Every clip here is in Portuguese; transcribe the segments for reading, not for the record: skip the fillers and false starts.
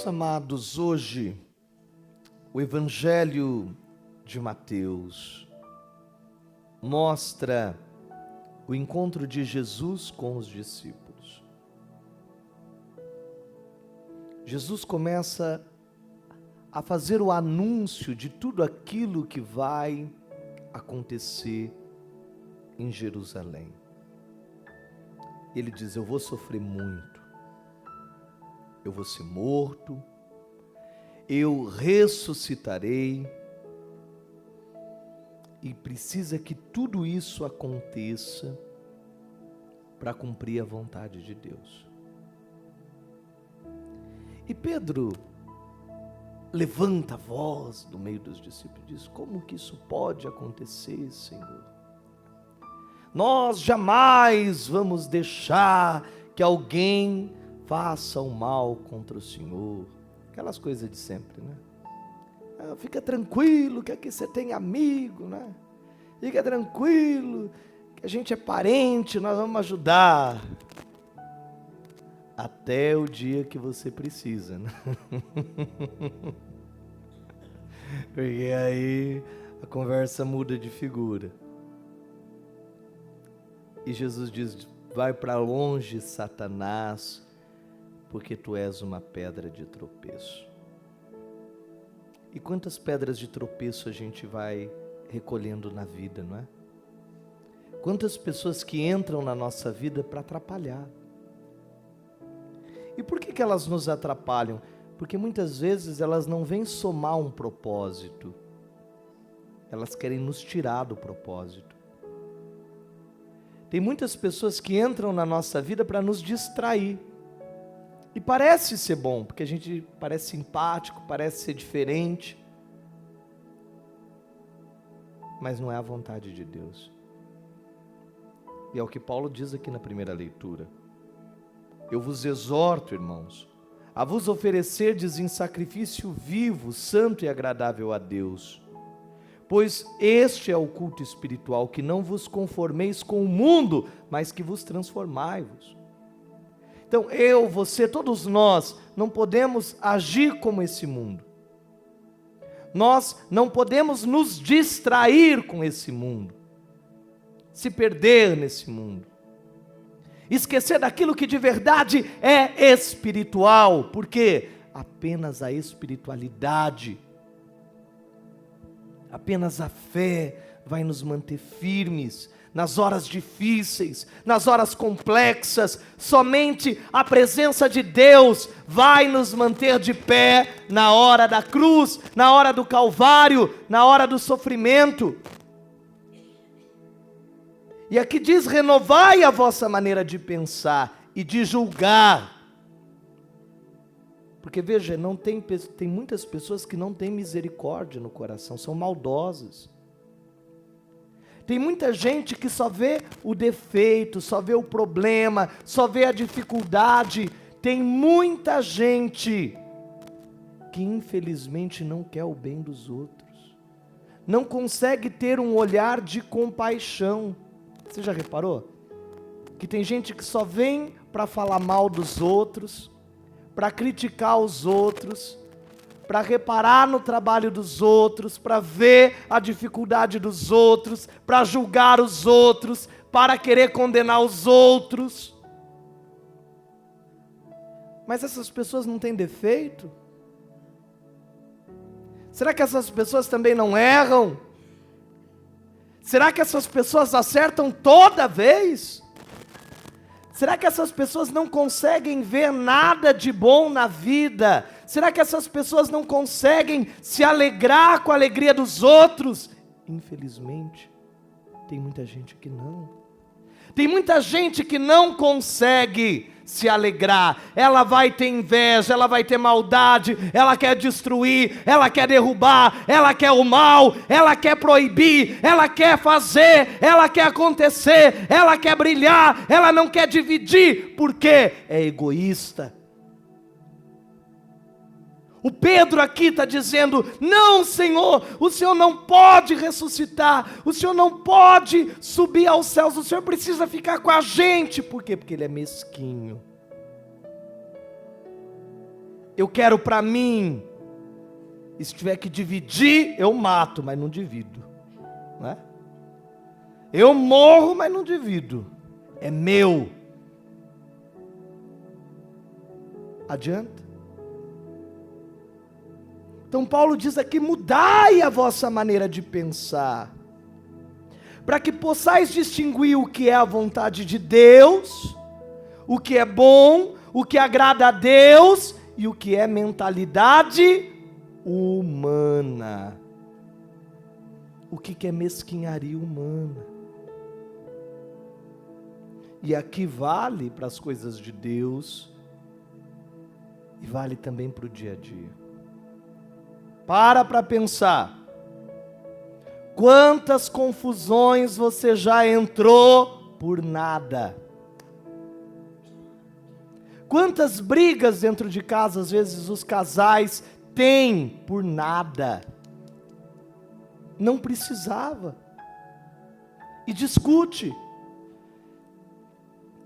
Meus amados, hoje, o Evangelho de Mateus mostra o encontro de Jesus com os discípulos. Jesus começa a fazer o anúncio de tudo aquilo que vai acontecer em Jerusalém. Ele diz: eu vou sofrer muito, eu vou ser morto, eu ressuscitarei, e precisa que tudo isso aconteça para cumprir a vontade de Deus. E Pedro levanta a voz do meio dos discípulos e diz: como que isso pode acontecer, Senhor? Nós jamais vamos deixar que alguém faça o mal contra o Senhor. Aquelas coisas de sempre, né? Fica tranquilo que aqui você tem amigo, né? Fica tranquilo que a gente é parente, nós vamos ajudar. Até o dia que você precisa, né? Porque aí a conversa muda de figura. E Jesus diz: vai para longe, Satanás, porque tu és uma pedra de tropeço. E quantas pedras de tropeço a gente vai recolhendo na vida, não é? Quantas pessoas que entram na nossa vida para atrapalhar. E por que elas nos atrapalham? Porque muitas vezes elas não vêm somar um propósito. Elas querem nos tirar do propósito. Tem muitas pessoas que entram na nossa vida para nos distrair. E parece ser bom, porque a gente parece simpático, parece ser diferente. Mas não é a vontade de Deus. E é o que Paulo diz aqui na primeira leitura. Eu vos exorto, irmãos, a vos oferecerdes em sacrifício vivo, santo e agradável a Deus. Pois este é o culto espiritual, que não vos conformeis com o mundo, mas que vos transformai-vos. Então eu, você, todos nós, não podemos agir como esse mundo. Nós não podemos nos distrair com esse mundo, se perder nesse mundo, esquecer daquilo que de verdade é espiritual, porque apenas a espiritualidade, apenas a fé vai nos manter firmes nas horas difíceis, nas horas complexas. Somente a presença de Deus vai nos manter de pé na hora da cruz, na hora do Calvário, na hora do sofrimento. E aqui diz: renovai a vossa maneira de pensar e de julgar. Porque veja, tem muitas pessoas que não têm misericórdia no coração, são maldosas. Tem muita gente que só vê o defeito, só vê o problema, só vê a dificuldade. Tem muita gente que infelizmente não quer o bem dos outros, não consegue ter um olhar de compaixão. Você já reparou? Que tem gente que só vem para falar mal dos outros, para criticar os outros, para reparar no trabalho dos outros, para ver a dificuldade dos outros, para julgar os outros, para querer condenar os outros. Mas essas pessoas não têm defeito? Será que essas pessoas também não erram? Será que essas pessoas acertam toda vez? Será que essas pessoas não conseguem ver nada de bom na vida? Será que essas pessoas não conseguem se alegrar com a alegria dos outros? Infelizmente, tem muita gente que não. Tem muita gente que não consegue se alegrar. Ela vai ter inveja, ela vai ter maldade, ela quer destruir, ela quer derrubar, ela quer o mal, ela quer proibir, ela quer fazer, ela quer acontecer, ela quer brilhar, ela não quer dividir, porque é egoísta. O Pedro aqui está dizendo: não, Senhor, o Senhor não pode ressuscitar, o Senhor não pode subir aos céus, o Senhor precisa ficar com a gente. Por quê? Porque Ele é mesquinho. eu quero para mim. E se tiver que dividir, eu mato, mas não divido. Não é? Eu morro, mas não divido. É meu. Adianta? Então Paulo diz aqui: mudai a vossa maneira de pensar, para que possais distinguir o que é a vontade de Deus, o que é bom, o que agrada a Deus e o que é mentalidade humana. O que é mesquinharia humana. E aqui vale para as coisas de Deus e vale também para o dia a dia. Para pensar. Quantas confusões você já entrou por nada? Quantas brigas dentro de casa, às vezes, os casais têm por nada? Não precisava. E discute.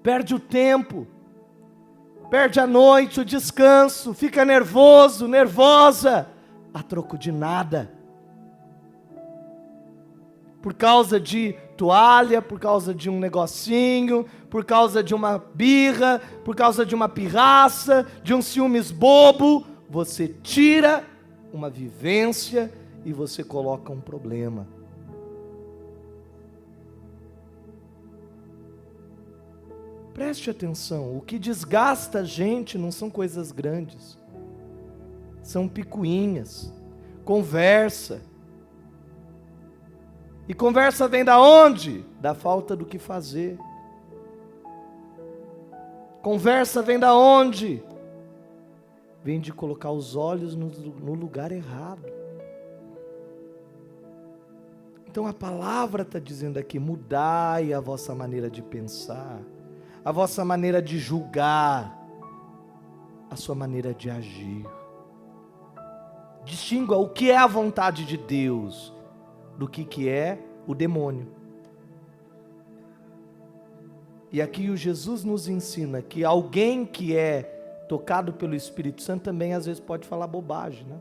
Perde o tempo. Perde a noite, o descanso. Fica nervoso, nervosa. A troco de nada. Por causa de toalha, por causa de um negocinho, por causa de uma birra, por causa de uma pirraça, de um ciúmes bobo, você tira uma vivência e você coloca um problema. Preste atenção, o que desgasta a gente não são coisas grandes, são picuinhas, conversa. E conversa vem da onde? Da falta do que fazer. Conversa vem da onde? Vem de colocar os olhos no lugar errado. Então a palavra está dizendo aqui: mudai a vossa maneira de pensar, a vossa maneira de julgar, a sua maneira de agir. Distingua o que é a vontade de Deus do que é o demônio. E aqui o Jesus nos ensina que alguém que é tocado pelo Espírito Santo também às vezes pode falar bobagem, né?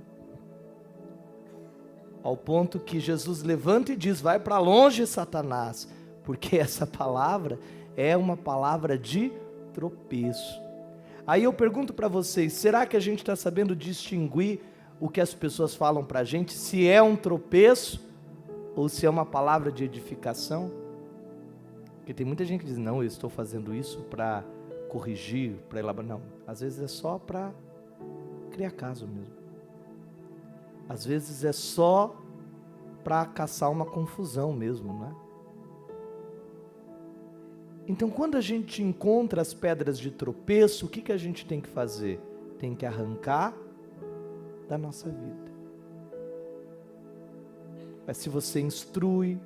Ao ponto que Jesus levanta e diz: vai para longe, Satanás, porque essa palavra é uma palavra de tropeço. Aí eu pergunto para vocês: será que a gente está sabendo distinguir o que as pessoas falam para a gente, se é um tropeço ou se é uma palavra de edificação? Porque tem muita gente que diz: não, eu estou fazendo isso para corrigir, para elaborar. Não, às vezes é só para criar caso mesmo. Às vezes é só para caçar uma confusão mesmo, né? Então, quando a gente encontra as pedras de tropeço, o que a gente tem que fazer? Tem que arrancar da nossa vida. Mas se você instrui,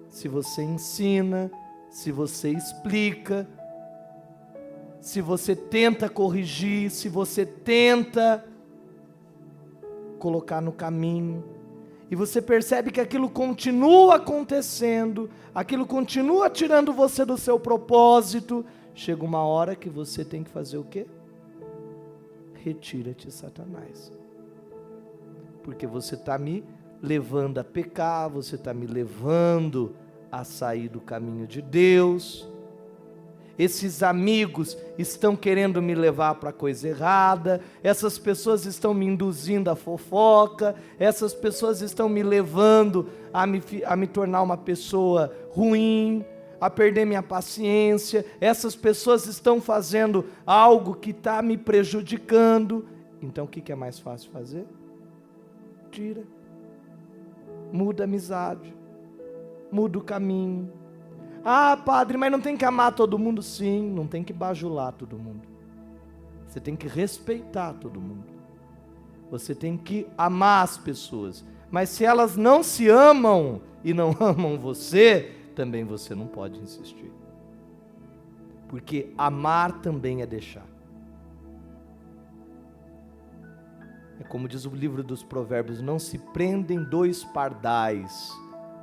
se você ensina, se você explica, se você tenta corrigir, se você tenta colocar no caminho, e você percebe que aquilo continua acontecendo, aquilo continua tirando você do seu propósito, chega uma hora que você tem que fazer o quê? Retira-te, Satanás. Porque você está me levando a pecar, você está me levando a sair do caminho de Deus. Esses amigos estão querendo me levar para a coisa errada, essas pessoas estão me induzindo à fofoca, essas pessoas estão me levando a me tornar uma pessoa ruim, a perder minha paciência, essas pessoas estão fazendo algo que está me prejudicando. Então o que é mais fácil fazer? Tira, muda a amizade, muda o caminho. Ah, padre, mas não tem que amar todo mundo? Sim, não tem que bajular todo mundo. Você tem que respeitar todo mundo. Você tem que amar as pessoas. Mas se elas não se amam e não amam você, também você não pode insistir. Porque amar também é deixar. É como diz o livro dos Provérbios: não se prendem dois pardais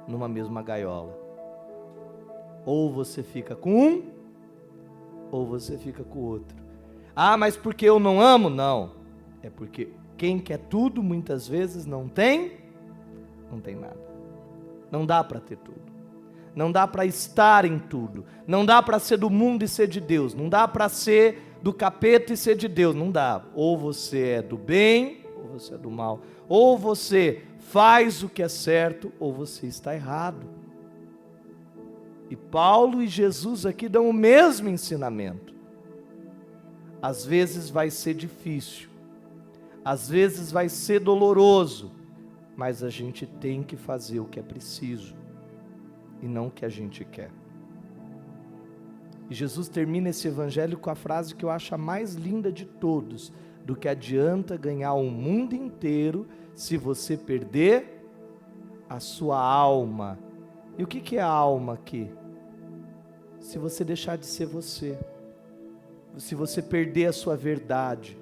numa mesma gaiola. Ou você fica com um, ou você fica com o outro. Ah, mas porque eu não amo? Não. É porque quem quer tudo, muitas vezes não tem nada. Não dá para ter tudo. Não dá para estar em tudo. Não dá para ser do mundo e ser de Deus. Não dá para ser do capeta e ser de Deus. Não dá. Ou você é do bem, ou você é do mal. Ou você faz o que é certo, ou você está errado. E Paulo e Jesus aqui dão o mesmo ensinamento. Às vezes vai ser difícil. Às vezes vai ser doloroso. Mas a gente tem que fazer o que é preciso. E não o que a gente quer. E Jesus termina esse evangelho com a frase que eu acho a mais linda de todos: do que adianta ganhar o mundo inteiro se você perder a sua alma. E o que é a alma aqui? Se você deixar de ser você, se você perder a sua verdade,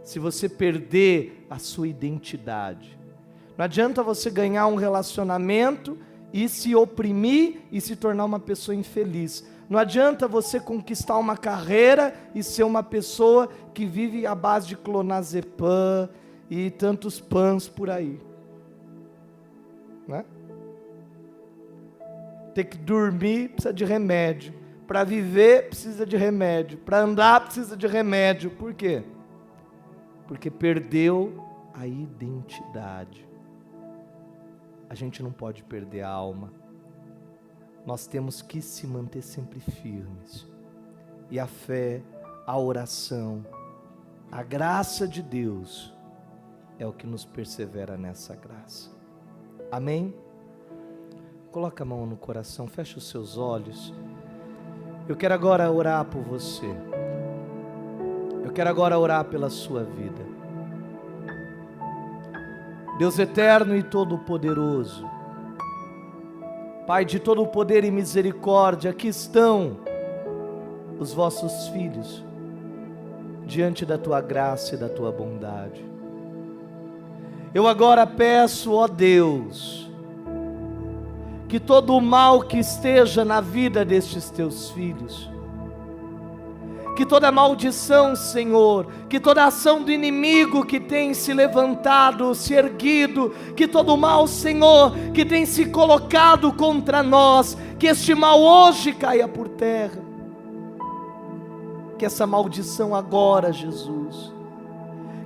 se você perder a sua identidade. Não adianta você ganhar um relacionamento e se oprimir e se tornar uma pessoa infeliz. Não adianta você conquistar uma carreira e ser uma pessoa que vive à base de clonazepam e tantos pãs por aí. Né? Ter que dormir precisa de remédio. Para viver precisa de remédio. Para andar precisa de remédio. Por quê? Porque perdeu a identidade. A gente não pode perder a alma. Nós temos que se manter sempre firmes. E a fé, a oração, a graça de Deus é o que nos persevera nessa graça. Amém? Coloca a mão no coração, fecha os seus olhos. Eu quero agora orar por você. Eu quero agora orar pela sua vida. Deus eterno e todo-poderoso, Pai de todo o poder e misericórdia, aqui estão os vossos filhos, diante da tua graça e da tua bondade. Eu agora peço, ó Deus, que todo o mal que esteja na vida destes teus filhos, que toda maldição, Senhor, que toda ação do inimigo que tem se levantado, se erguido, que todo mal, Senhor, que tem se colocado contra nós, que este mal hoje caia por terra. Que essa maldição agora, Jesus,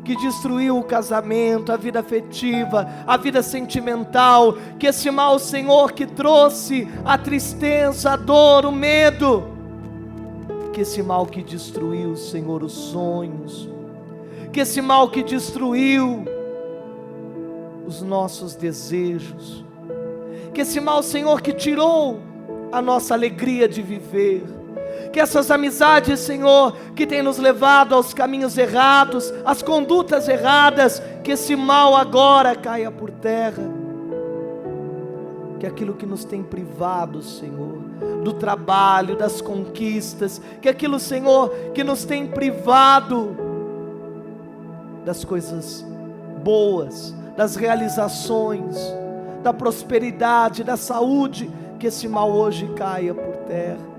que destruiu o casamento, a vida afetiva, a vida sentimental, que esse mal, Senhor, que trouxe a tristeza, a dor, o medo, que esse mal que destruiu, Senhor, os sonhos, que esse mal que destruiu os nossos desejos, que esse mal, Senhor, que tirou a nossa alegria de viver, que essas amizades, Senhor, que tem nos levado aos caminhos errados, às condutas erradas, que esse mal agora caia por terra, que aquilo que nos tem privado, Senhor, do trabalho, das conquistas, que aquilo, Senhor, que nos tem privado das coisas boas, das realizações, da prosperidade, da saúde, que esse mal hoje caia por terra,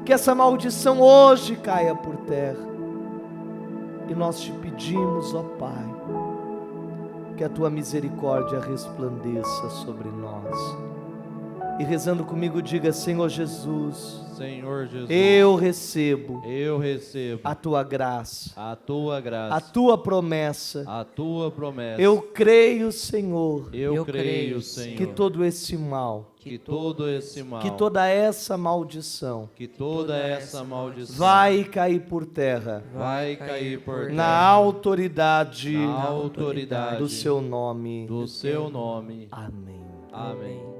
que essa maldição hoje caia por terra, e nós te pedimos, ó Pai, que a tua misericórdia resplandeça sobre nós. E rezando comigo, diga: Senhor Jesus, eu recebo a tua graça, a tua promessa, eu creio, Senhor, que todo esse mal, que toda essa maldição, vai cair por terra, na autoridade do seu nome. do seu nome. Amém. Amém.